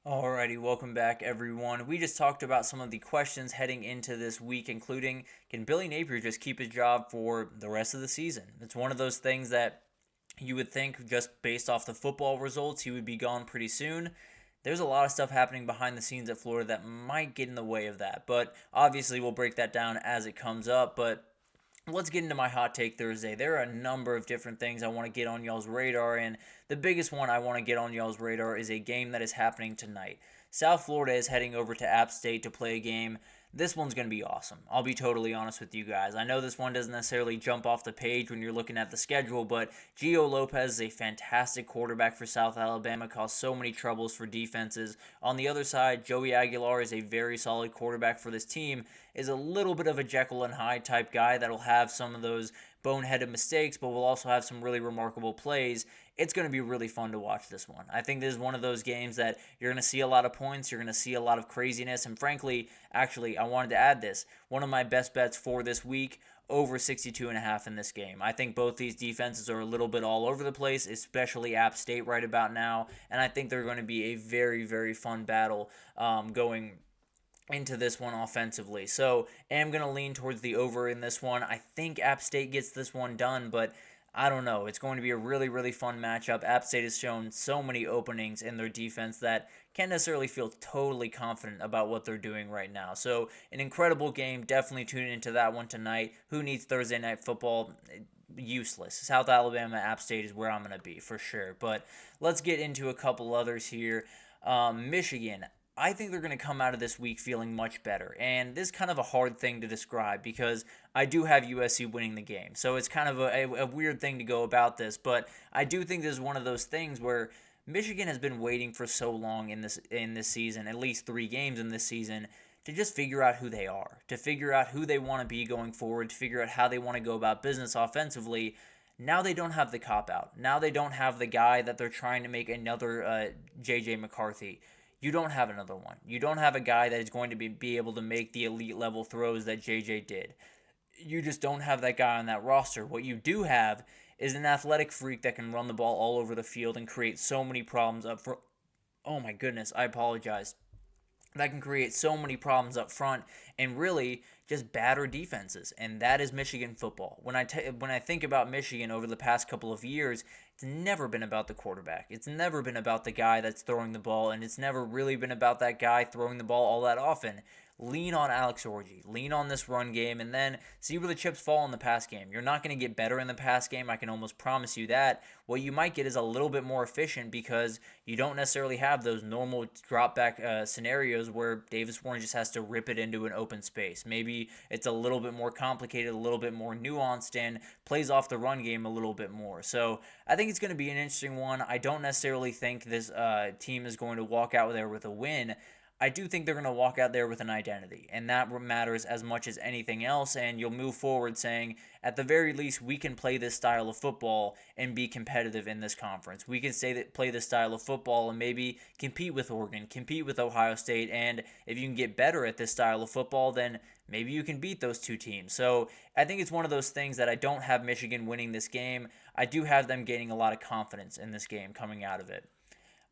Alrighty, welcome back everyone. We just talked about some of the questions heading into this week, including can Billy Napier just keep his job for the rest of the season? It's one of those things that you would think just based off the football results he would be gone pretty soon. There's a lot of stuff happening behind the scenes at Florida that might get in the way of that, but obviously we'll break that down as it comes up. But let's get into my hot take Thursday. There are a number of different things I want to get on y'all's radar, and the biggest one I want to get on y'all's radar is a game that is happening tonight. South Florida is heading over to App State to play a game. This one's going to be awesome. I'll be totally honest with you guys. I know this one doesn't necessarily jump off the page when you're looking at the schedule, but Gio Lopez is a fantastic quarterback for South Alabama, caused so many troubles for defenses. On the other side, Joey Aguilar is a very solid quarterback for this team, is a little bit of a Jekyll and Hyde type guy that'll have some of those boneheaded mistakes, but will also have some really remarkable plays. It's going to be really fun to watch this one. I think this is one of those games that you're going to see a lot of points, you're going to see a lot of craziness, and frankly, actually, I wanted to add this. One of my best bets for this week, over 62.5 in this game. I think both these defenses are a little bit all over the place, especially App State right about now, and I think they're going to be a very, very fun battle going into this one offensively. So am going to lean towards the over in this one. I think App State gets this one done, but I don't know. It's going to be a really, really fun matchup. App State has shown so many openings in their defense that can't necessarily feel totally confident about what they're doing right now. So an incredible game. Definitely tune into that one tonight. Who needs Thursday night football? Useless. South Alabama, App State is where I'm going to be for sure. But let's get into a couple others here. Michigan. I think they're going to come out of this week feeling much better. And this is kind of a hard thing to describe because I do have USC winning the game. So it's kind of a weird thing to go about this. But I do think this is one of those things where Michigan has been waiting for so long in this season, at least 3 games in this season, to just figure out who they are, to figure out who they want to be going forward, to figure out how they want to go about business offensively. Now they don't have the cop-out. Now they don't have the guy that they're trying to make another J.J. McCarthy. You don't have another one. You don't have a guy that is going to be able to make the elite level throws that JJ did. You just don't have that guy on that roster. What you do have is an athletic freak that can run the ball all over the field and create so many problems up front. Oh my goodness, I apologize. That can create so many problems up front and really just batter defenses, and that is Michigan football. When I think about Michigan over the past couple of years, it's never been about the quarterback. It's never been about the guy that's throwing the ball, and it's never really been about that guy throwing the ball all that often. Lean on Alex Orji. Lean on this run game, and then see where the chips fall in the pass game. You're not going to get better in the pass game. I can almost promise you that. What you might get is a little bit more efficient because you don't necessarily have those normal drop back scenarios where Davis Warren just has to rip it into an open space. Maybe it's a little bit more complicated, a little bit more nuanced, and plays off the run game a little bit more. So I think it's going to be an interesting one. I don't necessarily think this team is going to walk out there with a win. I do think they're going to walk out there with an identity, and that matters as much as anything else, and you'll move forward saying, at the very least, we can play this style of football and be competitive in this conference. We can play this style of football and maybe compete with Oregon, compete with Ohio State, and if you can get better at this style of football, then maybe you can beat those two teams. So I think it's one of those things that I don't have Michigan winning this game. I do have them gaining a lot of confidence in this game coming out of it.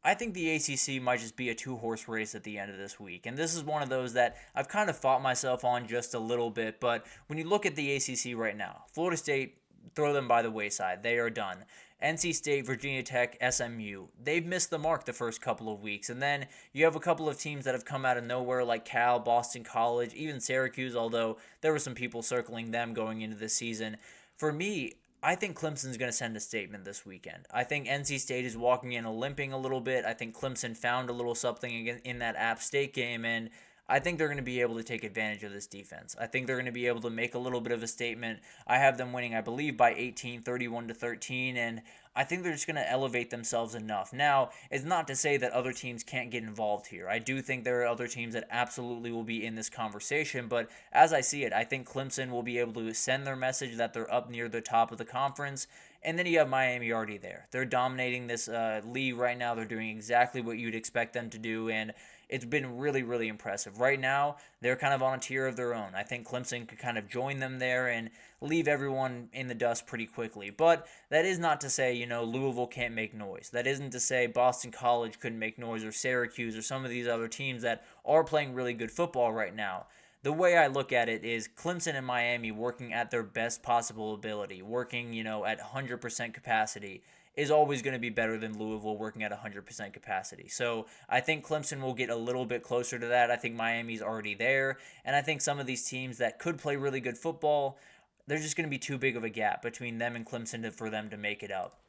I think the ACC might just be a 2-horse race at the end of this week. And this is one of those that I've kind of fought myself on just a little bit. But when you look at the ACC right now, Florida State, throw them by the wayside. They are done. NC State, Virginia Tech, SMU, they've missed the mark the first couple of weeks. And then you have a couple of teams that have come out of nowhere like Cal, Boston College, even Syracuse, although there were some people circling them going into the season. For me, I think Clemson's going to send a statement this weekend. I think NC State is walking in limping a little bit. I think Clemson found a little something in that App State game, and I think they're going to be able to take advantage of this defense. I think they're going to be able to make a little bit of a statement. I have them winning, I believe, by 18, 31-13, and I think they're just going to elevate themselves enough. Now, it's not to say that other teams can't get involved here. I do think there are other teams that absolutely will be in this conversation, but as I see it, I think Clemson will be able to send their message that they're up near the top of the conference, And then you have Miami already there. They're dominating this league right now. They're doing exactly what you'd expect them to do, and it's been really, really impressive. Right now, they're kind of on a tier of their own. I think Clemson could kind of join them there and leave everyone in the dust pretty quickly. But that is not to say, Louisville can't make noise. That isn't to say Boston College couldn't make noise, or Syracuse, or some of these other teams that are playing really good football right now. The way I look at it is Clemson and Miami working at their best possible ability, working, at 100% capacity, is always going to be better than Louisville working at 100% capacity. So I think Clemson will get a little bit closer to that. I think Miami's already there. And I think some of these teams that could play really good football, there's just going to be too big of a gap between them and Clemson for them to make it up.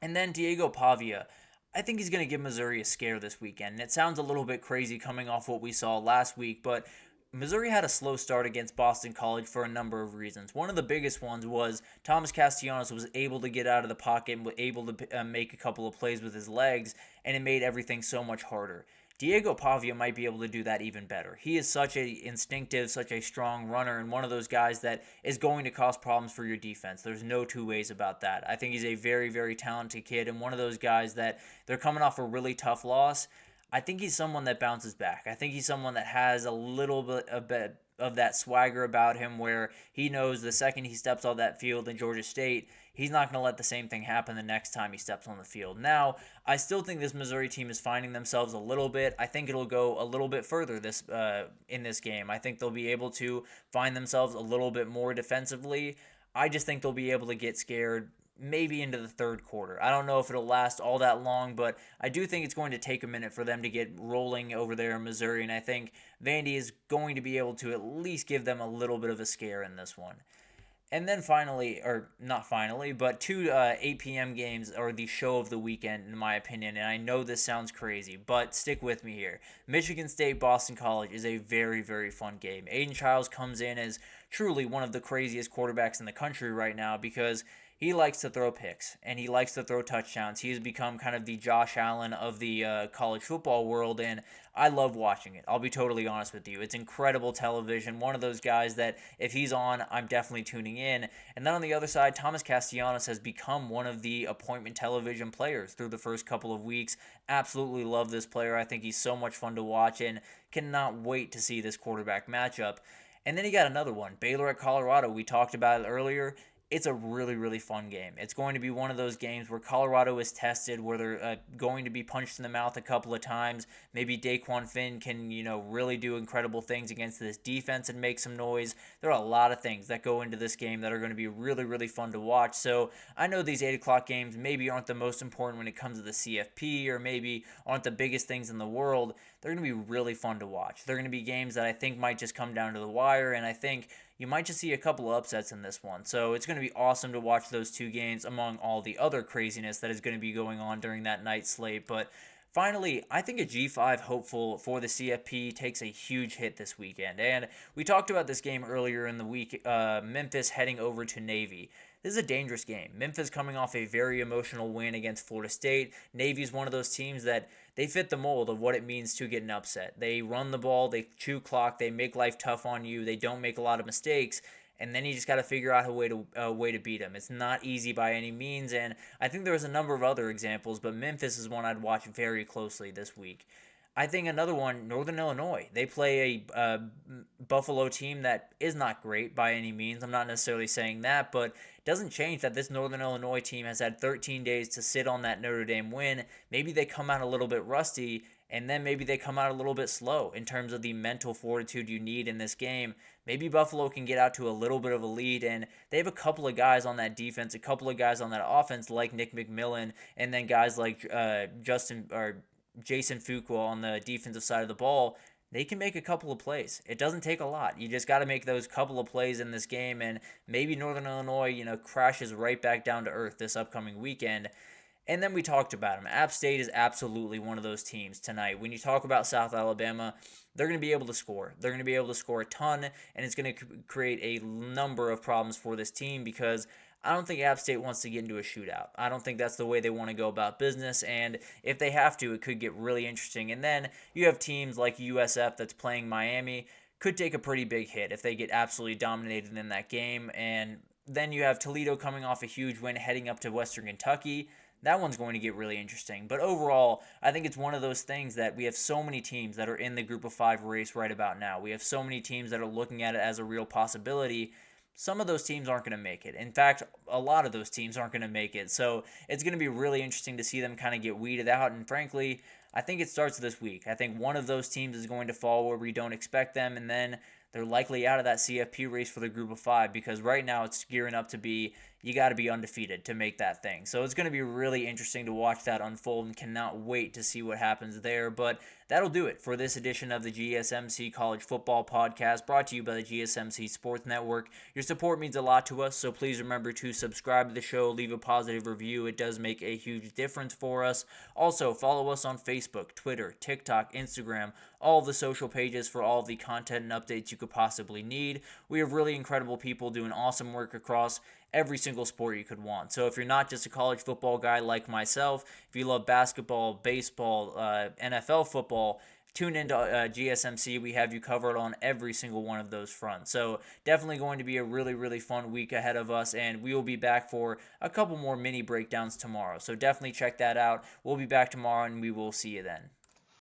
And then Diego Pavia, I think he's going to give Missouri a scare this weekend. And it sounds a little bit crazy coming off what we saw last week, but Missouri had a slow start against Boston College for a number of reasons. One of the biggest ones was Thomas Castellanos was able to get out of the pocket and was able to make a couple of plays with his legs, and it made everything so much harder. Diego Pavia might be able to do that even better. He is such a instinctive, such a strong runner, and one of those guys that is going to cause problems for your defense. There's no two ways about that. I think he's a very, very talented kid, and one of those guys that they're coming off a really tough loss. I think he's someone that bounces back. I think he's someone that has a little bit of that swagger about him, where he knows the second he steps on that field in Georgia State, he's not going to let the same thing happen the next time he steps on the field. Now, I still think this Missouri team is finding themselves a little bit. I think it'll go a little bit further in this game. I think they'll be able to find themselves a little bit more defensively. I just think they'll be able to get scared maybe into the third quarter. I don't know if it'll last all that long, but I do think it's going to take a minute for them to get rolling over there in Missouri, and I think Vandy is going to be able to at least give them a little bit of a scare in this one. And then finally, or not finally, but two 8 p.m. games are the show of the weekend, in my opinion, and I know this sounds crazy, but stick with me here. Michigan State, Boston College is a very, very fun game. Aiden Childs comes in as truly one of the craziest quarterbacks in the country right now, because he likes to throw picks, and he likes to throw touchdowns. He has become kind of the Josh Allen of the college football world, and I love watching it. I'll be totally honest with you. It's incredible television. One of those guys that if he's on, I'm definitely tuning in. And then on the other side, Thomas Castellanos has become one of the appointment television players through the first couple of weeks. Absolutely love this player. I think he's so much fun to watch, and cannot wait to see this quarterback matchup. And then you got another one, Baylor at Colorado. We talked about it earlier. It's a really, really fun game. It's going to be one of those games where Colorado is tested, where they're going to be punched in the mouth a couple of times. Maybe Daquan Finn can, really do incredible things against this defense and make some noise. There are a lot of things that go into this game that are going to be really, really fun to watch. So I know these 8 o'clock games maybe aren't the most important when it comes to the CFP, or maybe aren't the biggest things in the world. They're going to be really fun to watch. They're going to be games that I think might just come down to the wire, and I think you might just see a couple of upsets in this one. So it's going to be awesome to watch those two games among all the other craziness that is going to be going on during that night slate. But finally, I think a G5 hopeful for the CFP takes a huge hit this weekend. And we talked about this game earlier in the week, Memphis heading over to Navy. This is a dangerous game. Memphis coming off a very emotional win against Florida State. Navy is one of those teams that they fit the mold of what it means to get an upset. They run the ball, they chew clock, they make life tough on you, they don't make a lot of mistakes, and then you just got to figure out a way to beat them. It's not easy by any means, and I think there's a number of other examples, but Memphis is one I'd watch very closely this week. I think another one, Northern Illinois. They play a Buffalo team that is not great by any means. I'm not necessarily saying that, but it doesn't change that this Northern Illinois team has had 13 days to sit on that Notre Dame win. Maybe they come out a little bit rusty, and then maybe they come out a little bit slow in terms of the mental fortitude you need in this game. Maybe Buffalo can get out to a little bit of a lead, and they have a couple of guys on that defense, a couple of guys on that offense like Nick McMillan, and then guys like Jason Fuqua on the defensive side of the ball. They can make a couple of plays. It doesn't take a lot. You just got to make those couple of plays in this game, and maybe Northern Illinois, crashes right back down to earth this upcoming weekend. And then we talked about them. App State is absolutely one of those teams tonight. When you talk about South Alabama, they're going to be able to score. They're going to be able to score a ton, and it's going to create a number of problems for this team, because I don't think App State wants to get into a shootout. I don't think that's the way they want to go about business, and if they have to, it could get really interesting. And then you have teams like USF that's playing Miami, could take a pretty big hit if they get absolutely dominated in that game, and Then you have Toledo coming off a huge win heading up to Western Kentucky. That one's going to get really interesting. But overall, I think it's one of those things that we have so many teams that are in the group of 5 race right about now. We have so many teams that are looking at it as a real possibility. Some of those teams aren't going to make it. In fact, a lot of those teams aren't going to make it. So it's going to be really interesting to see them kind of get weeded out. And frankly, I think it starts this week. I think one of those teams is going to fall where we don't expect them, and then they're likely out of that CFP race for the group of 5, because right now it's gearing up to be, you got to be undefeated to make that thing. So it's going to be really interesting to watch that unfold, and cannot wait to see what happens there. But that'll do it for this edition of the GSMC College Football Podcast, brought to you by the GSMC Sports Network. Your support means a lot to us, so please remember to subscribe to the show, leave a positive review. It does make a huge difference for us. Also, follow us on Facebook, Twitter, TikTok, Instagram, all the social pages for all the content and updates you could possibly need. We have really incredible people doing awesome work across every single sport you could want. So if you're not just a college football guy like myself, if you love basketball, baseball, NFL football, tune into GSMC. We have you covered on every single one of those fronts. So definitely going to be a really, really fun week ahead of us, and we will be back for a couple more mini breakdowns tomorrow. So definitely check that out. We'll be back tomorrow, and we will see you then.